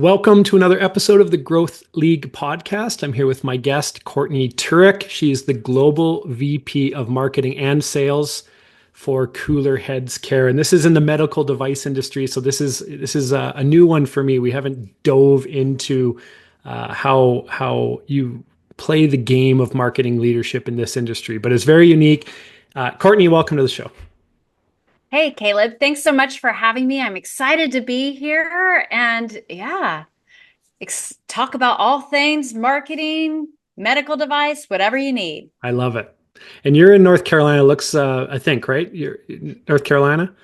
Welcome to another episode of the Growth League podcast. I'm here with my guest, Courtney Turich. She's the Global VP of Marketing and Sales for Cooler Heads Care. And this is in the medical device industry. So this is a new one for me. We haven't dove into how you play the game of marketing leadership in this industry, but it's very unique. Courtney, welcome to the show. Hey, Caleb, thanks so much for having me. I'm excited to be here and talk about all things marketing, medical device, whatever you need. I love it. And you're in North Carolina, looks, I think, right? You're in North Carolina?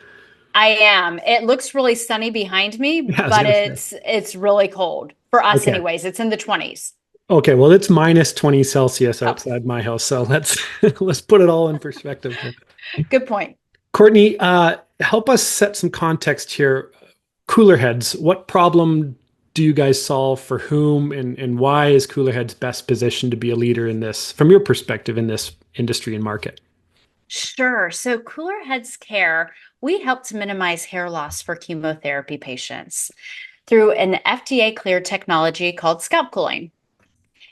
I am. It looks really sunny behind me, Yeah, I was but gonna say. it's really cold for us Okay. anyways. It's in the 20s. Okay, well, it's minus 20 Celsius Oh, outside my house. So let's let's put it all in perspective here. good point. Courtney, help us set some context here. Cooler Heads, what problem do you guys solve for whom, and why is Cooler Heads best positioned to be a leader in this, from your perspective, in this industry and market? Sure. So Cooler Heads Care, we help to minimize hair loss for chemotherapy patients through an FDA cleared technology called scalp cooling.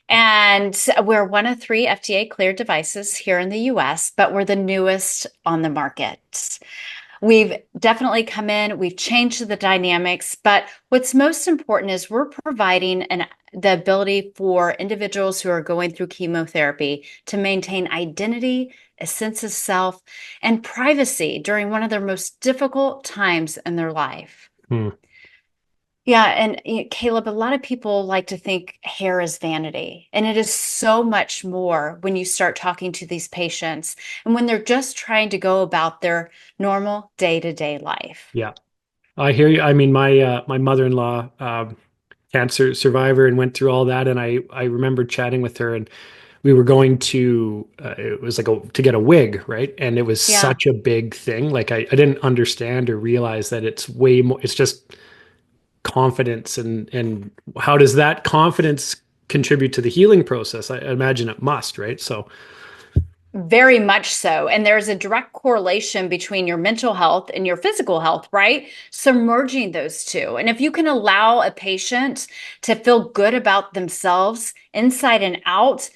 And we're one of three FDA cleared devices here in the US, but we're the newest on the market. We've definitely come in, we've changed the dynamics, but what's most important is we're providing the ability for individuals who are going through chemotherapy to maintain identity, a sense of self, and privacy during one of their most difficult times in their life. Hmm. Yeah, and Caleb, a lot of people like to think hair is vanity, and it is so much more when you start talking to these patients and when they're just trying to go about their normal day-to-day life. Yeah, I hear you. I mean, my mother-in-law, cancer survivor, and went through all that, and I remember chatting with her, and we were going to it was like to get a wig, right? And it was Yeah. such a big thing. Like I didn't understand or realize that it's way more. It's just confidence, and how does that confidence contribute to the healing process? I imagine it must, right? So Very much so. And there's a direct correlation between your mental health and your physical health, right? So merging those two. And if you can allow a patient to feel good about themselves inside and out,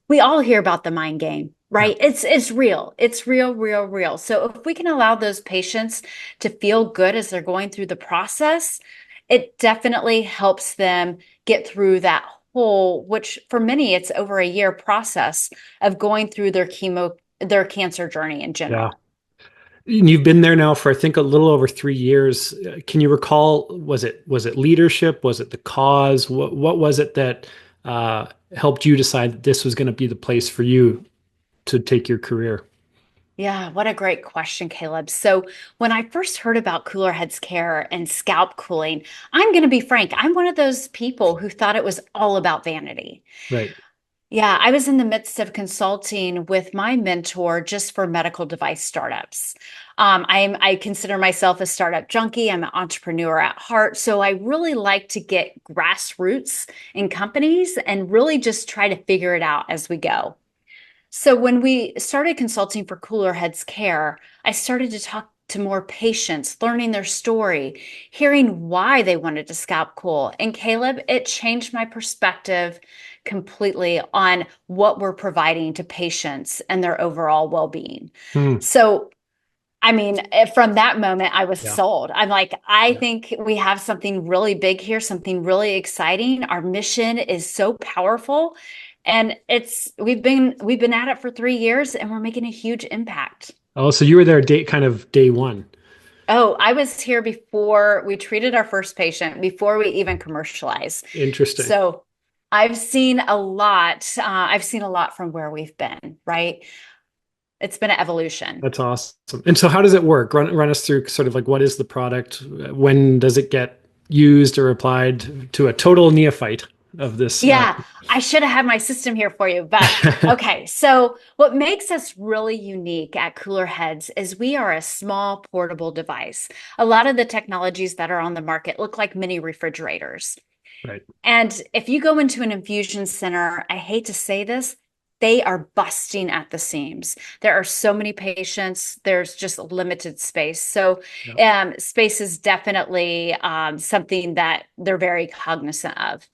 we all hear about the mind game, yeah, right? It's real. It's real, real, real. So if we can allow those patients to feel good as they're going through the process, it definitely helps them get through that whole, which for many, it's over a year process of going through their cancer journey in yeah. general. You've been there now for, I think, a little over 3 years. Can you recall, was it leadership? Was it the cause? What was it that helped you decide that this was going to be the place for you to take your career? Yeah, what a great question, Caleb. So, when I first heard about Cooler Heads Care and scalp cooling, I'm going to be frank, I'm one of those people who thought it was all about vanity. Right. Yeah, I was in the midst of consulting with my mentor just for medical device startups. I consider myself a startup junkie. I'm an entrepreneur at heart. So I really like to get grassroots in companies and really just try to figure it out as we go. So when we started consulting for Cooler Heads Care, I started to talk to more patients, learning their story, hearing why they wanted to scalp cool. And Caleb, it changed my perspective completely on what we're providing to patients and their overall well-being. Hmm. So, I mean, from that moment, I was Yeah. sold. I'm like, I Yeah. think we have something really big here, something really exciting. Our mission is so powerful. And we've been at it for 3 years and we're making a huge impact. Oh, so you were there kind of day one. Oh, I was here before we treated our first patient, before we even commercialized. Interesting. So I've seen a lot. I've seen a lot from where we've been, right? It's been an evolution. That's awesome. And so how does it work? Run us through sort of like, what is the product? When does it get used or applied to a total neophyte of this? Yeah, I should have had my system here for you, but okay. So what makes us really unique at Cooler Heads is we are a small portable device. A lot of the technologies that are on the market look like mini refrigerators. Right. And if you go into an infusion center, I hate to say this, they are busting at the seams. There are so many patients, there's just limited space. So, Yeah. space is definitely something that they're very cognizant of.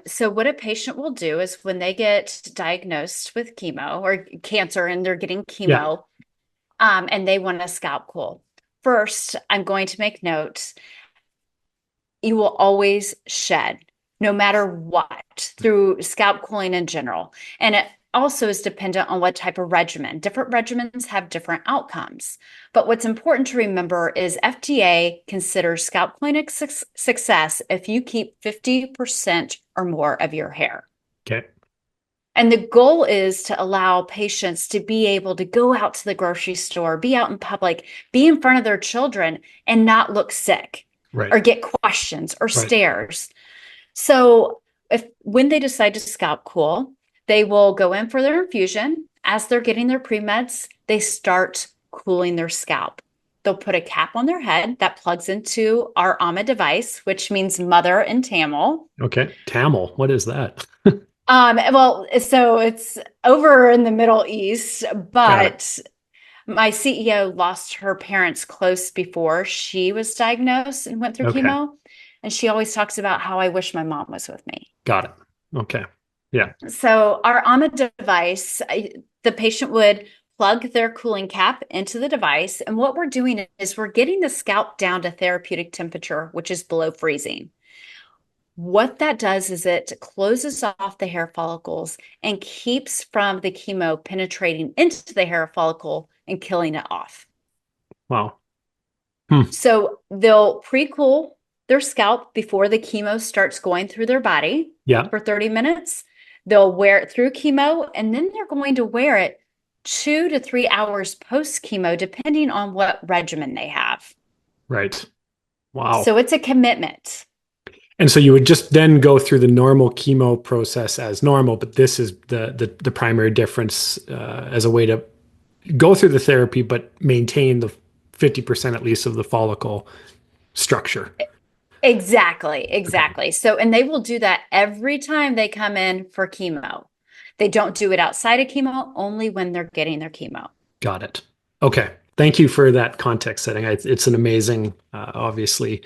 So, what a patient will do is when they get diagnosed with chemo or cancer and they're getting Yeah. chemo, and they want a scalp cool. First, I'm going to make note you will always shed no matter what through scalp cooling in general. And it also is dependent on what type of regimen. Different regimens have different outcomes. But what's important to remember is FDA considers scalp cooling a success if you keep 50% or more of your hair. Okay. And the goal is to allow patients to be able to go out to the grocery store, be out in public, be in front of their children, and not look sick Right. or get questions or Right. stares. So if when they decide to scalp cool, they will go in for their infusion. As they're getting their pre-meds, they start cooling their scalp. They'll put a cap on their head that plugs into our AMA device, which means mother in Tamil. Okay. Tamil. What is that? Well, so it's over in the Middle East, Got it. but my CEO lost her parents close before she was diagnosed and went through Okay. chemo. And she always talks about how I wish my mom was with me. Got it. Okay. Yeah. So our AMA device, the patient would plug their cooling cap into the device. And what we're doing is we're getting the scalp down to therapeutic temperature, which is below freezing. What that does is it closes off the hair follicles and keeps from the chemo penetrating into the hair follicle and killing it off. Wow. Hmm. So they'll pre-cool their scalp before the chemo starts going through their body Yeah. for 30 minutes. They'll wear it through chemo, and then they're going to wear it 2 to 3 hours post chemo, depending on what regimen they have. Right. Wow. So it's a commitment. And so you would just then go through the normal chemo process as normal, but this is the primary difference as a way to go through the therapy, but maintain the 50% at least of the follicle structure. Exactly, Okay. exactly. So, and they will do that every time they come in for chemo. They don't do it outside of chemo, only when they're getting their chemo. Got it. Okay. Thank you for that context setting. It's an amazing, obviously,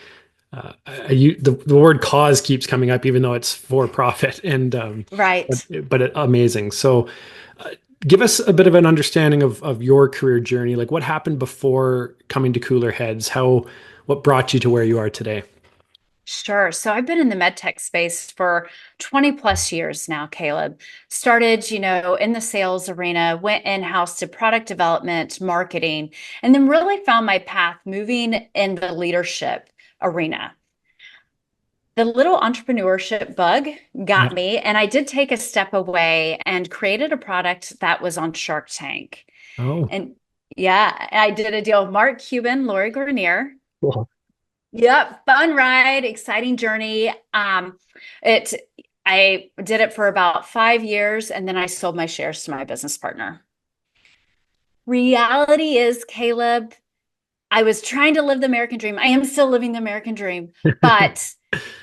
the word cause keeps coming up, even though it's for profit, and Right. amazing. So, give us a bit of an understanding of your career journey. Like, what happened before coming to Cooler Heads? What brought you to where you are today? Sure. So I've been in the MedTech space for 20 plus years now, Caleb. Started, in the sales arena, went in-house to product development, marketing, and then really found my path moving in the leadership arena. The little entrepreneurship bug Yeah. got me, and I did take a step away and created a product that was on Shark Tank. Oh, And yeah, I did a deal with Mark Cuban, Lori Grenier. cool. Yep, fun ride, exciting journey. It I did it for about 5 years and then I sold my shares to my business partner. Reality is, Caleb, I was trying to live the American dream. I am still living the American dream, but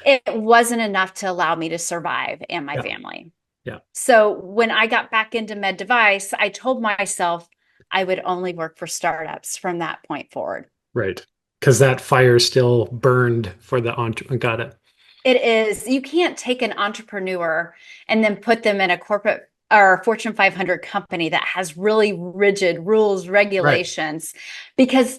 it wasn't enough to allow me to survive and my Yeah. family. Yeah. So when I got back into med device, I told myself I would only work for startups from that point forward. Right. Because that fire still burned for the entre. Got it. It is, you can't take an entrepreneur and then put them in a corporate or Fortune 500 company that has really rigid rules, Right. regulations, because,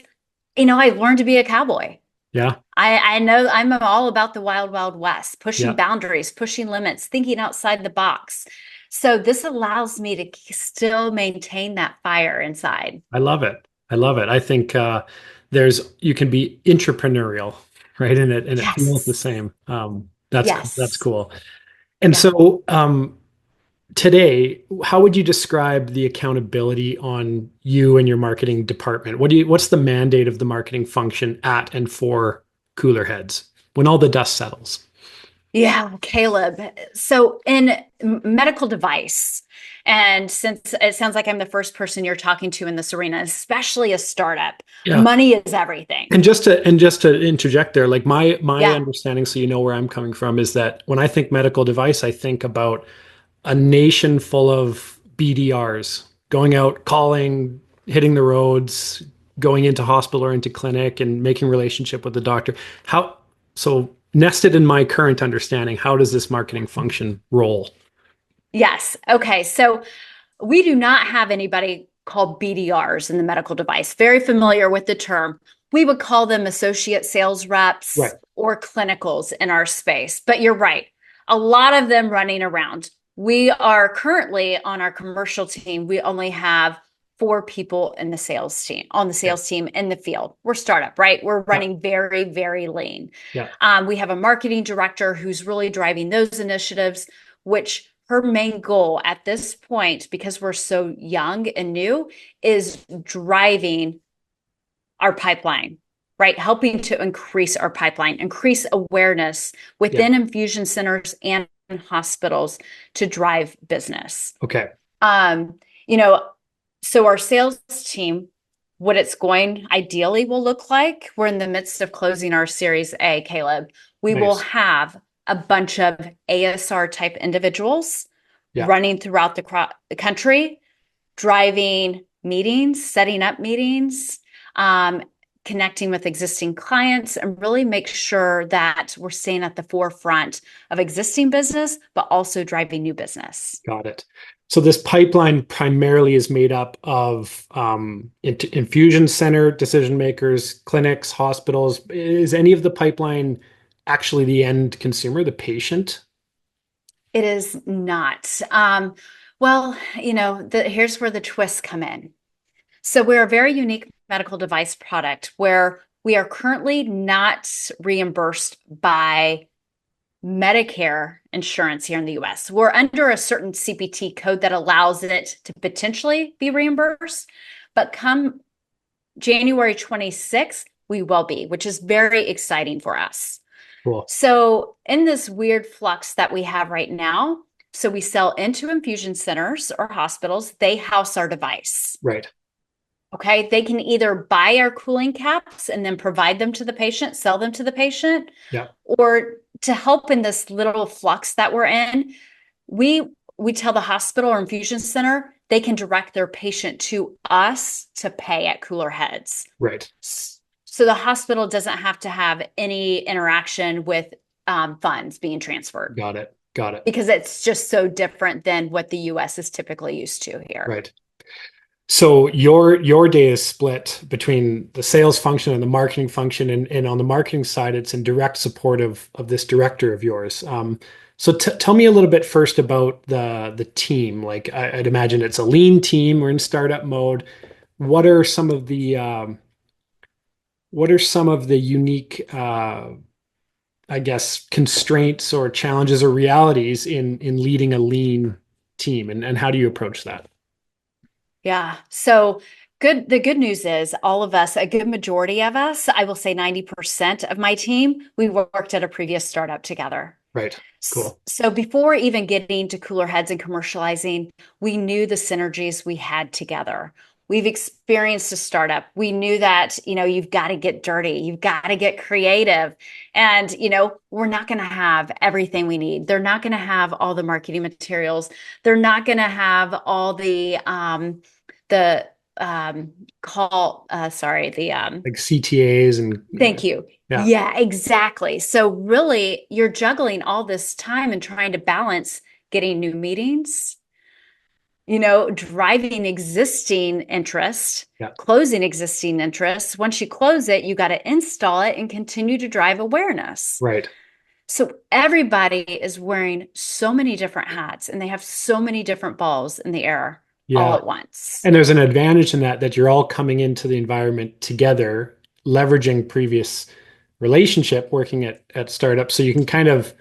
I learned to be a cowboy. Yeah. I know I'm all about the wild, wild west, pushing Yeah. boundaries, pushing limits, thinking outside the box. So this allows me to still maintain that fire inside. I love it. I love it. I think you can be entrepreneurial, right? And it feels the Yes. same. That's Yes. cool. And Yeah. so today, how would you describe the accountability on you and your marketing department? What's the mandate of the marketing function at and for Cooler Heads when all the dust settles? Yeah, Caleb. So in medical device, and since it sounds like I'm the first person you're talking to in this arena, especially a startup, Yeah. money is everything. And just to interject there, like my Yeah. understanding, so you know where I'm coming from, is that when I think medical device, I think about a nation full of BDRs going out, calling, hitting the roads, going into hospital or into clinic and making relationship with the doctor. How so nested in my current understanding, how does this marketing function roll? Yes. Okay. So we do not have anybody called BDRs in the medical device. Very familiar with the term. We would call them associate sales reps Right. or clinicals in our space. But you're right. A lot of them running around. We are currently on our commercial team. We only have 4 people in the sales team, on the Yeah. sales team in the field. We're startup, right? We're Yeah. running very, very lean. Yeah. We have a marketing director who's really driving those initiatives, which her main goal at this point, because we're so young and new, is driving our pipeline, right? Helping to increase our pipeline, increase awareness Yeah. within infusion centers and hospitals to drive business. Okay. Um, you know, so our sales team, what it's going ideally will look like, we're in the midst of closing our Series A, Caleb. We will Nice. have a bunch of ASR type individuals Yeah. running throughout the country, driving meetings, setting up meetings, um, connecting with existing clients, and really make sure that we're staying at the forefront of existing business, but also driving new business. Got it. So this pipeline primarily is made up of infusion center decision makers, clinics, hospitals. Is any of the pipeline actually the end consumer, the patient? It is not. Well, here's where the twists come in. So we're a very unique medical device product where we are currently not reimbursed by Medicare insurance here in the US. We're under a certain CPT code that allows it to potentially be reimbursed, but come January 26th, we will be, which is very exciting for us. Cool. So, in this weird flux that we have right now, so we sell into infusion centers or hospitals, they house our device. Right. Okay. They can either buy our cooling caps and then provide them to the patient, sell them to the patient, Yeah. or to help in this little flux that we're in, we tell the hospital or infusion center they can direct their patient to us to pay at Cooler Heads. Right. So the hospital doesn't have to have any interaction with funds being transferred Got it. Got it. because it's just so different than what the US is typically used to here. Right. So your day is split between the sales function and the marketing function, and on the marketing side, it's in direct support of this director of yours. So tell me a little bit first about the team. Like I'd imagine it's a lean team. We're in startup mode. What are some of the unique I guess constraints or challenges or realities in leading a lean team, and how do you approach that? Yeah. So good. The good news is all of us, a good majority of us, I will say 90% of my team, we worked at a previous startup together. Right. Cool. So before even getting to Cooler Heads and commercializing, we knew the synergies we had together. We've experienced a startup. We knew that, you've got to get dirty. You've got to get creative. And, we're not going to have everything we need. They're not going to have all the marketing materials. They're not going to have all the call, sorry, Like CTAs and thank you. yeah. Yeah, exactly. So really, you're juggling all this time and trying to balance getting new meetings, driving existing interest, Yeah. closing existing interest. Once you close it, you got to install it and continue to drive awareness. Right. So everybody is wearing so many different hats and they have so many different balls in the air all Yeah. at once. And there's an advantage in that you're all coming into the environment together, leveraging previous relationship working at startups. So you can kind of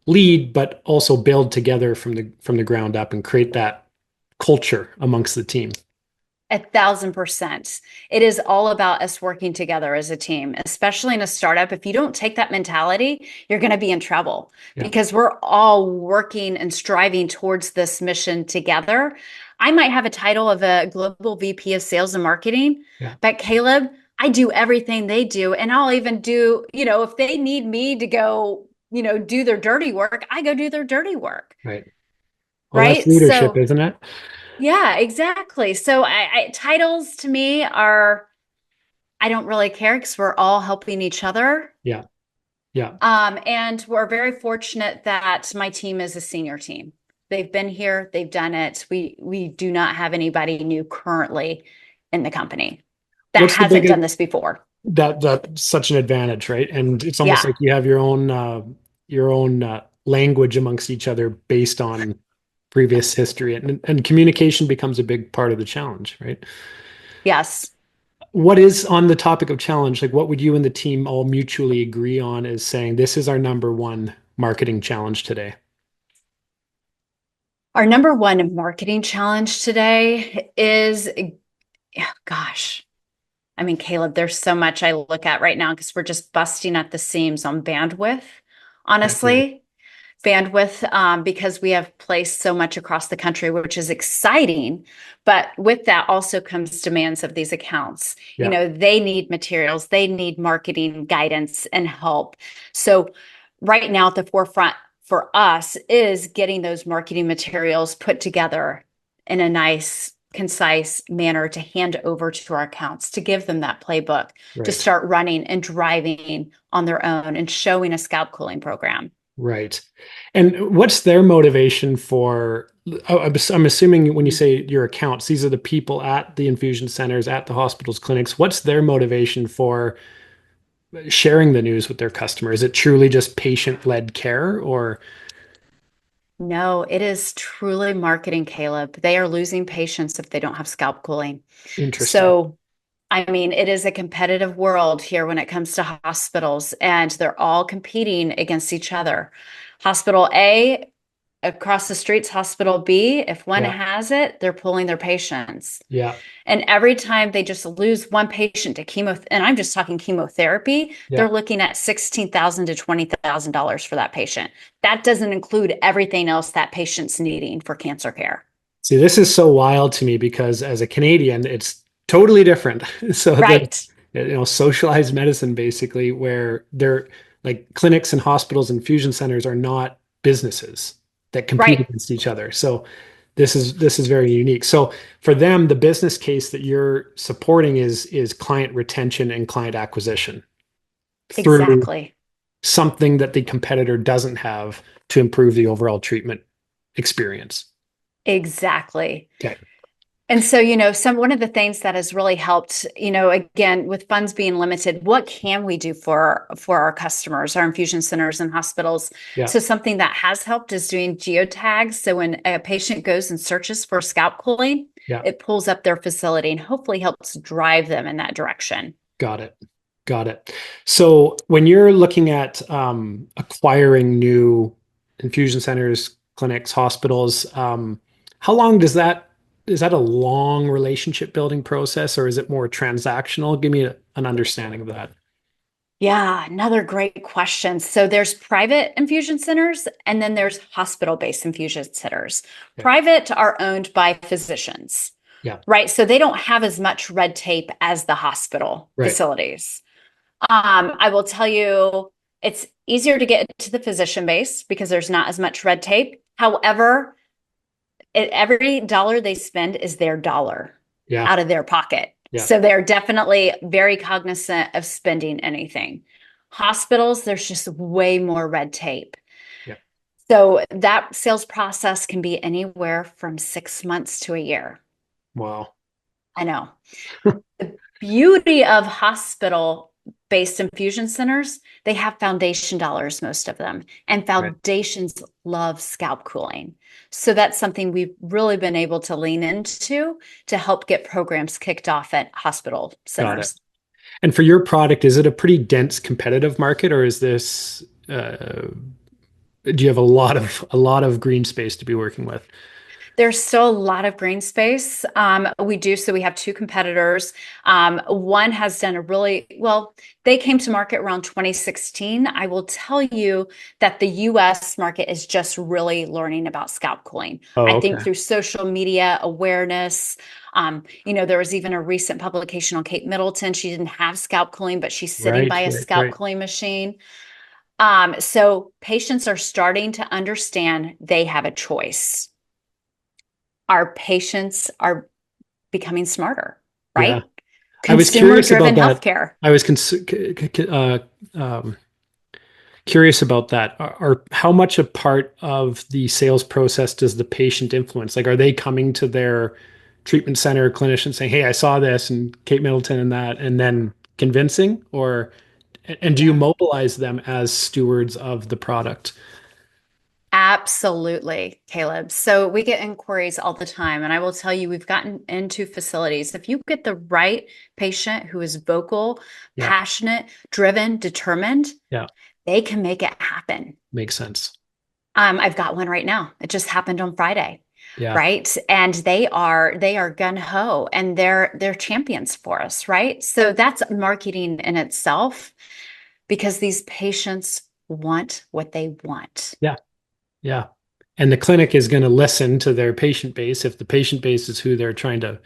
lead, but also build together from the ground up and create that culture amongst the team. 1,000%. It is all about us working together as a team, especially in a startup. If you don't take that mentality, you're going to be in trouble Yeah. because we're all working and striving towards this mission together. I might have a title of a global VP of sales and marketing, Yeah. but Caleb, I do everything they do. And I'll even do, if they need me to go, do their dirty work, I go do their dirty work. Right. Well, that's right? leadership, So isn't it? yeah, exactly. So titles to me are, I don't really care because we're all helping each other. Yeah. Yeah. And we're very fortunate that my team is a senior team. They've been here, they've done it. We do not have anybody new currently in the company that What's the hasn't biggest done this before. that's such an advantage, right? And it's almost Yeah. like you have your own language amongst each other based on previous history, and communication becomes a big part of the challenge, right? Yes. What is on the topic of challenge? Like, what would you and the team all mutually agree on as saying this is our number one marketing challenge today? Our number one marketing challenge today is, gosh, I mean, Caleb, there's so much I look at right now because we're just busting at the seams on bandwidth, I agree. honestly. Bandwidth, because we have placed so much across the country, which is exciting. But with that also comes demands of these accounts. You Yeah, know, they need materials, they need marketing guidance and help. So, right now at the forefront for us is getting those marketing materials put together in a nice, concise manner to hand over to our accounts, to give them that playbook to right. start running and driving on their own and showing a scalp cooling program. Right. And what's their motivation for? I'm assuming when you say your accounts, these are the people at the infusion centers, at the hospitals, clinics. What's their motivation for sharing the news with their customer? Is it truly just patient-led care or No, it is truly marketing, Caleb. They are losing patients if they don't have scalp cooling. interesting? So, I mean, it is a competitive world here when it comes to hospitals, and they're all competing against each other. Hospital A across the street's Hospital B, if one Yeah. has it, they're pulling their patients. Yeah. And every time they just lose one patient to chemo, and I'm just talking chemotherapy, they're Yeah. looking at $16,000 to $20,000 for that patient. That doesn't include everything else that patient's needing for cancer care. See, this is so wild to me because as a Canadian, it's totally different. So the Right, socialized medicine basically where they're like clinics and hospitals and fusion centers are not businesses that compete right, against each other. So this is very unique. So for them, the business case that you're supporting is client retention and client acquisition through exactly, something that the competitor doesn't have to improve the overall treatment experience. exactly. Okay. And so, one of the things that has really helped, again, with funds being limited, what can we do for our customers, our infusion centers and hospitals? Yeah. So something that has helped is doing geotags. So when a patient goes and searches for scalp cooling, Yeah. it pulls up their facility and hopefully helps drive them in that direction. Got it. Got it. So when you're looking at acquiring new infusion centers, clinics, hospitals, how long is that a long relationship building process or is it more transactional? Give me an understanding of that. Yeah, another great question. So there's private infusion centers and then there's hospital-based infusion centers. Okay. Private are owned by physicians. Yeah. Right. So they don't have as much red tape as the hospital Right. facilities. I will tell you, it's easier to get to the physician base because there's not as much red tape. However, every dollar they spend is their dollar Yeah. out of their pocket. Yeah. So they're definitely very cognizant of spending anything. Hospitals, there's just way more red tape. Yeah. So that sales process can be anywhere from 6 months to a year. Wow. I know. The beauty of hospital-based infusion centers, they have foundation dollars, most of them, and Right. foundations love scalp cooling. So that's something we've really been able to lean into to help get programs kicked off at hospital Got it. centers. And for your product, is it a pretty dense competitive market or is this do you have a lot of green space to be working with? There's still a lot of green space. We do. So we have two competitors. One has done a really well, they came to market around 2016. I will tell you that the US market is just really learning about scalp cooling. I Oh, think okay. through social media awareness. There was even a recent publication on Kate Middleton. She didn't have scalp cooling, but she's sitting Right, by a right, scalp right. cooling machine. So patients are starting to understand they have a choice. Our patients are becoming smarter, Yeah. right? I was Consumer curious driven about that. healthcare. I was um, curious about that. Are how much a part of the sales process does the patient influence? Like, are they coming to their treatment center clinician saying, "Hey, I saw this and Kate Middleton and that," and then convincing, or and do you Yeah. mobilize them as stewards of the product? Absolutely, Caleb. So we get inquiries all the time, and I will tell you, we've gotten into facilities. If you get the right patient who is vocal, Yeah, passionate, driven, determined, yeah, they can make it happen. makes sense. I've got one right now. It just happened on Friday, Yeah, right? And they are gun ho, and they're champions for us, right? So that's marketing in itself because these patients want what they want. yeah, yeah. And the clinic is going to listen to their patient base if the patient base is who they're trying to.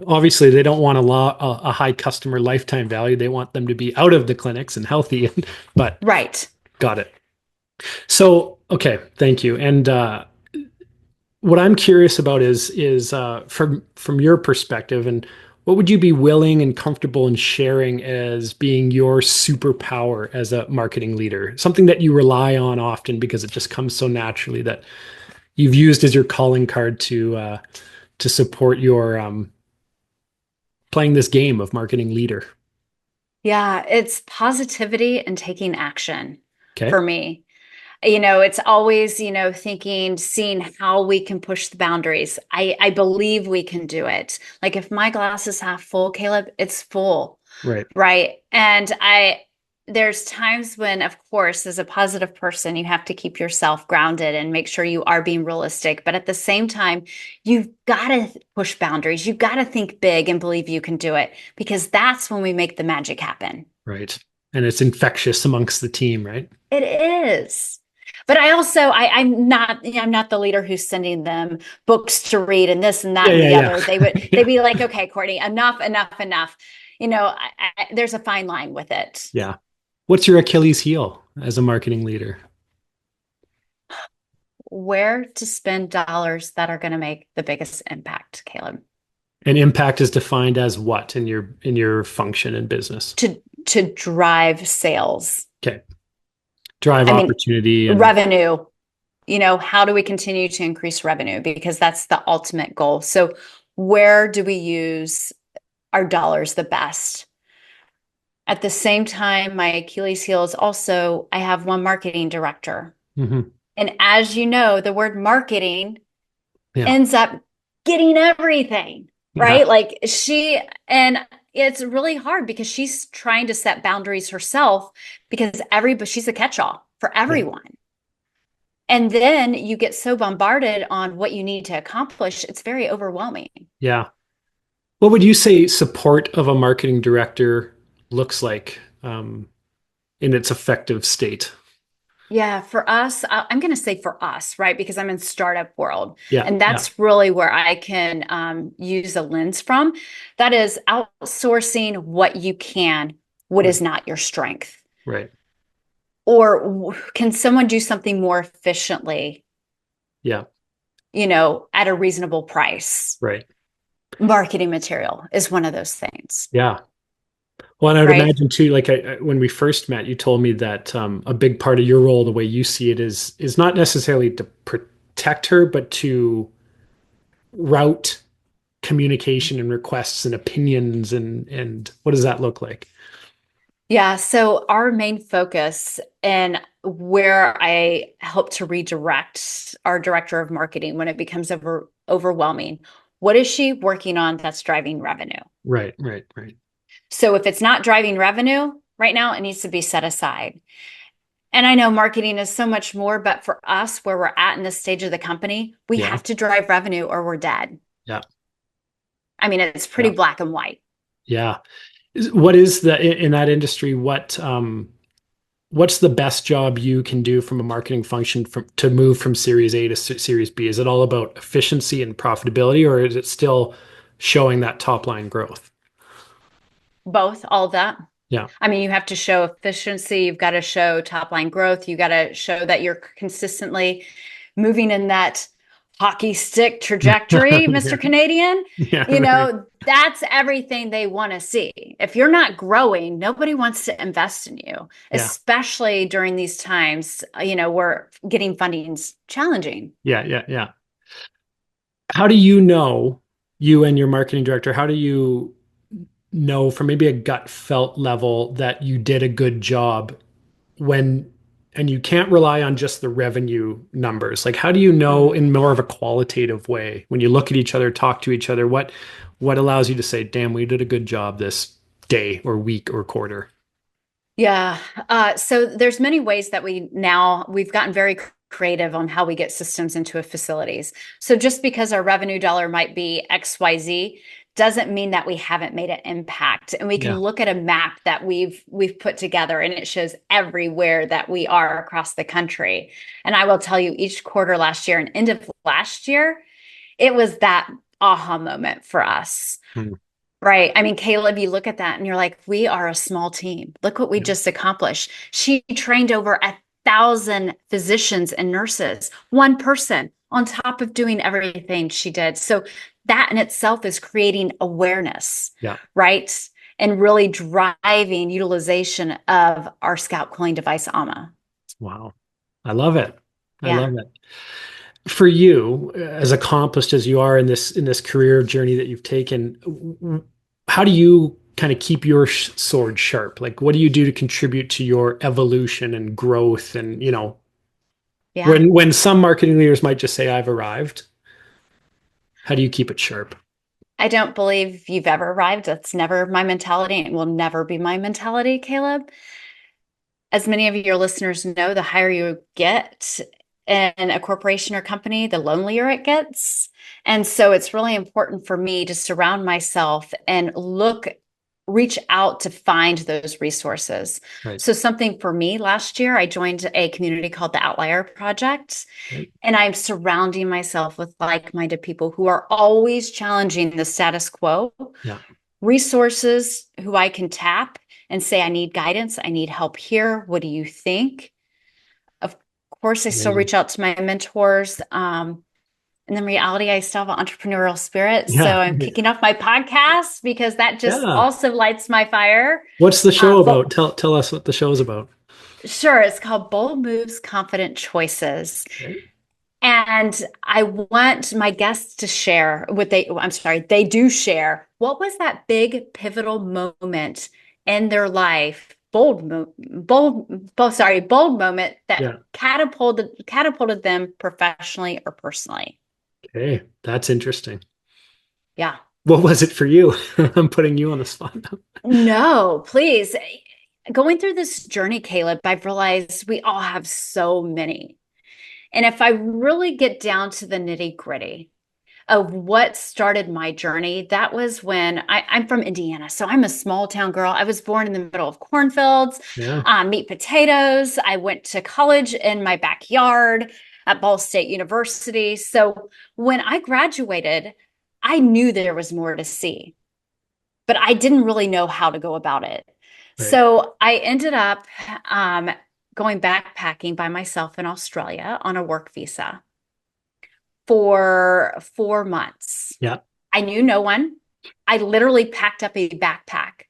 Obviously, they don't want a high customer lifetime value. They want them to be out of the clinics and healthy. But Right. got it. So, okay, thank you. And what I'm curious about is from your perspective, and what would you be willing and comfortable in sharing as being your superpower as a marketing leader? Something that you rely on often because it just comes so naturally that you've used as your calling card to support your playing this game of marketing leader. Yeah, it's positivity and taking action Okay. for me. It's always, thinking, seeing how we can push the boundaries. I believe we can do it. Like if my glass is half full, Caleb, it's full. Right. Right. And there's times when, of course, as a positive person, you have to keep yourself grounded and make sure you are being realistic. But at the same time, you've got to push boundaries. You've got to think big and believe you can do it because that's when we make the magic happen. Right. And it's infectious amongst the team, right? It is. But I also, I'm not the leader who's sending them books to read and this and that Yeah, and yeah, the other. yeah. They'd Yeah. be like, okay, Courtney, enough, enough, enough. There's a fine line with it. Yeah. What's your Achilles heel as a marketing leader? Where to spend dollars that are going to make the biggest impact, Caleb? And impact is defined as what in your function in business? To drive sales. Okay. Drive I mean, opportunity and revenue. How do we continue to increase revenue? Because that's the ultimate goal. So, where do we use our dollars the best? At the same time, my Achilles heel is also I have one marketing director. mhm. And as you know, the word marketing Yeah. ends up getting everything, Yeah. right? And it's really hard because she's trying to set boundaries herself because she's a catch-all for Yeah. everyone. And then you get so bombarded on what you need to accomplish, it's very overwhelming. Yeah. What would you say support of a marketing director looks like in its effective state? Yeah, for us, I'm going to say for us, right? Because I'm in startup world, Yeah. and Yeah. that's really where I can use a lens from. That is outsourcing what you can, what Right. is not your strength, Right. or can someone do something more efficiently, Yeah. at a reasonable price? Right. Marketing material is one of those things, Yeah. Well, and I would right? imagine too, like when we first met, you told me that a big part of your role, the way you see it, is not necessarily to protect her, but to route communication and requests and opinions and what does that look like? Yeah, so our main focus and where I help to redirect our director of marketing when it becomes overwhelming, what is she working on that's driving revenue? Right, right, right. So if it's not driving revenue right now, it needs to be set aside. And I know marketing is so much more, but for us, where we're at in this stage of the company, we Yeah, have to drive revenue or we're dead. yeah, I mean, it's pretty yeah, black and white. yeah. What is the in that industry? What's the best job you can do from a marketing function to move from Series A to Series B? Is it all about efficiency and profitability, or is it still showing that top line growth? Both, all of that. Yeah, I mean, you have to show efficiency, you've got to show top line growth, you got to show that you're consistently moving in that hockey stick trajectory, Mr. Yeah. Canadian. Yeah. You know, that's everything they want to see. If you're not growing, nobody wants to invest in you, Yeah. especially during these times, where getting funding's challenging. Yeah. Yeah. Yeah. How do you know, you and your marketing director, how do you know from maybe a gut felt level that you did a good job when, and you can't rely on just the revenue numbers. Like, how do you know Mm. in more of a qualitative way when you look at each other, talk to each other, what allows you to say, damn, we did a good job this day or week or quarter? Yeah. So there's many ways that we've gotten very creative on how we get systems into facilities. So just because our revenue dollar might be XYZ doesn't mean that we haven't made an impact. And we can Yeah. look at a map that we've put together and it shows everywhere that we are across the country. And I will tell you each quarter last year and end of last year, it was that aha moment for us. Hmm. Right. I mean, Caleb, you look at that and you're like, we are a small team. Look what we Yeah. just accomplished. She trained over 1,000 physicians and nurses, one person on top of doing everything she did. So that in itself is creating awareness, Yeah. right? And really driving utilization of our scalp cooling device, AMA. Wow. I love it. I Yeah. love it. For you, as accomplished as you are in this career journey that you've taken, how do you kind of keep your sword sharp? Like, what do you do to contribute to your evolution and growth? And Yeah. when some marketing leaders might just say, "I've arrived," how do you keep it sharp? I don't believe you've ever arrived. That's never my mentality and will never be my mentality, Caleb. As many of your listeners know, the higher you get in a corporation or company, the lonelier it gets. And so it's really important for me to surround myself and reach out to find those resources. Right. So, something for me last year, I joined a community called the Outlier Project, Right. and I'm surrounding myself with like minded people who are always challenging the status quo, Yeah. resources who I can tap and say, I need guidance. I need help here. What do you think? Of course, I still Amazing. reach out to my mentors. And in reality, I still have an entrepreneurial spirit. So Yeah. I'm kicking off my podcast because that just Yeah. also lights my fire. What's the show But about? Tell us what the show is about. sure, it's called Bold Moves, Confident Choices. Okay. And I want my guests to share I'm sorry, they do share what was that big pivotal moment in their life, bold moment that Yeah. catapulted them professionally or personally. Okay. That's interesting. Yeah. What was it for you? I'm putting you on the spot now. No, please. Going through this journey, Caleb, I've realized we all have so many. And if I really get down to the nitty gritty of what started my journey, that was when I'm from Indiana. So I'm a small town girl. I was born in the middle of cornfields, Yeah. meat potatoes. I went to college in my backyard at Ball State University. So when I graduated, I knew there was more to see, but I didn't really know how to go about it. Right. So I ended up going backpacking by myself in Australia on a work visa for 4 months. Yeah. I knew no one. I literally packed up a backpack.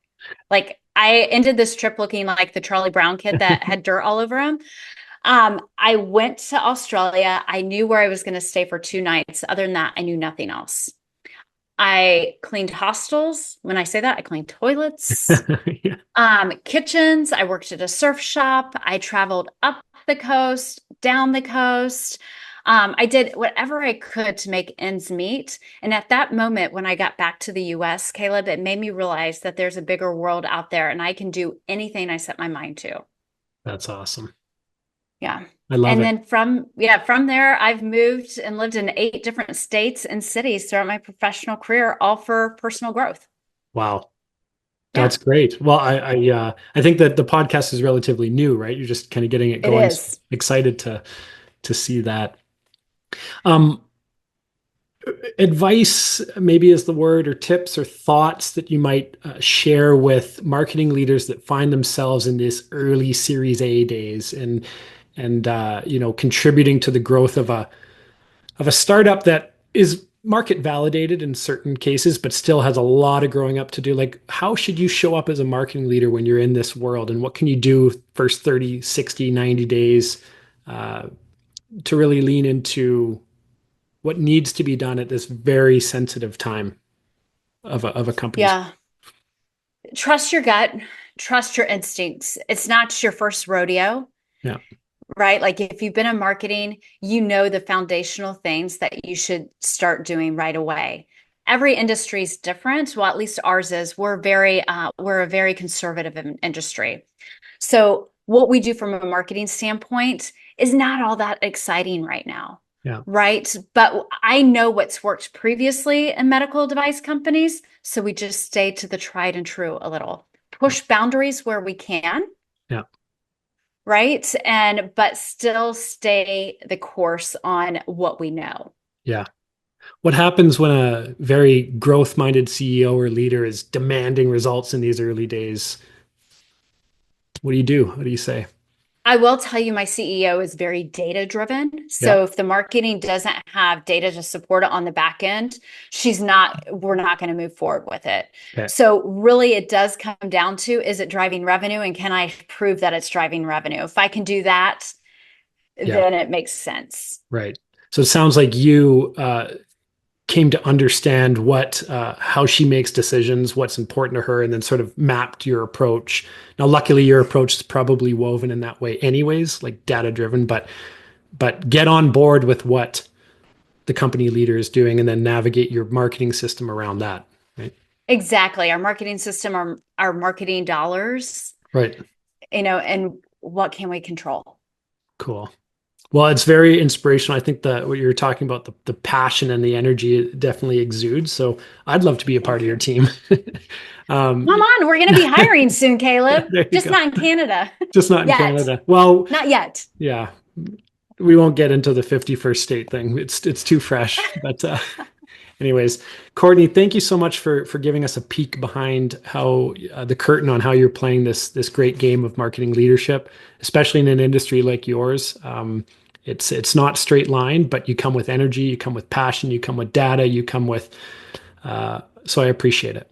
Like I ended this trip looking like the Charlie Brown kid that had dirt all over him. I went to Australia. I knew where I was going to stay for 2 nights. Other than that, I knew nothing else. I cleaned hostels. When I say that, I cleaned toilets, Yeah. kitchens. I worked at a surf shop. I traveled up the coast, down the coast. I did whatever I could to make ends meet. And at that moment, when I got back to the US, Caleb, it made me realize that there's a bigger world out there and I can do anything I set my mind to. That's awesome. Yeah. I love And it. then from there, I've moved and lived in 8 different states and cities throughout my professional career, all for personal growth. Wow. Yeah, That's great. Well, I think that the podcast is relatively new, right? You're just kind of getting it it going. So is. excited to see that. Um, Advice maybe is the word, or tips or thoughts that you might share with marketing leaders that find themselves in this early Series A days and contributing to the growth of of a startup that is market validated in certain cases, but still has a lot of growing up to do. Like, how should you show up as a marketing leader when you're in this world? And what can you do first 30, 60, 90 days uh, to really lean into what needs to be done at this very sensitive time of a company's? Yeah. Trust your gut, trust your instincts. It's not your first rodeo, Yeah. right? Like if you've been in marketing, you know the foundational things that you should start doing right away. Every industry is different. Well, at least ours is. We're a very conservative industry. So what we do from a marketing standpoint is not all that exciting right now, Yeah. right? But I know what's worked previously in medical device companies. So we just stay to the tried and true a little, Yeah. push boundaries where we can, Yeah. right? But still stay the course on what we know. Yeah. What happens when a very growth-minded CEO or leader is demanding results in these early days? What do you do? What do you say? I will tell you, my CEO is very data driven. Yeah. So if the marketing doesn't have data to support it on the back end, we're not going to move forward with it. Okay. So really it does come down to, is it driving revenue and can I prove that it's driving revenue? If I can do that, Yeah. then it makes sense. Right. So it sounds like you came to understand what how she makes decisions, what's important to her, and then sort of mapped your approach. Now, luckily, your approach is probably woven in that way, anyways, like data driven. But get on board with what the company leader is doing, and then navigate your marketing system around that. Right. Exactly. Our marketing system, our marketing dollars, Right. and what can we control? Cool. Well, it's very inspirational. I think that what you're talking about, the passion and the energy, it definitely exudes. So I'd love to be a part Thank of your you. team. um, Come on, we're going to be hiring soon, yeah, Caleb. there you Just go. not in Canada Just not in yet. Canada. Well, Not yet. yeah, we won't get into the 51st state thing. It's too fresh. But anyways, Courtney, thank you so much for giving us a peek behind how the curtain on how you're playing this great game of marketing leadership, especially in an industry like yours. It's not straight line, but you come with energy, you come with passion, you come with data, you come with. So I appreciate it.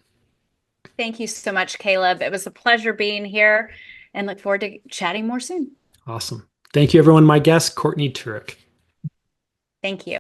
Thank you so much, Caleb. It was a pleasure being here and look forward to chatting more soon. Awesome. Thank you, everyone. My guest, Courtney Turich. Thank you.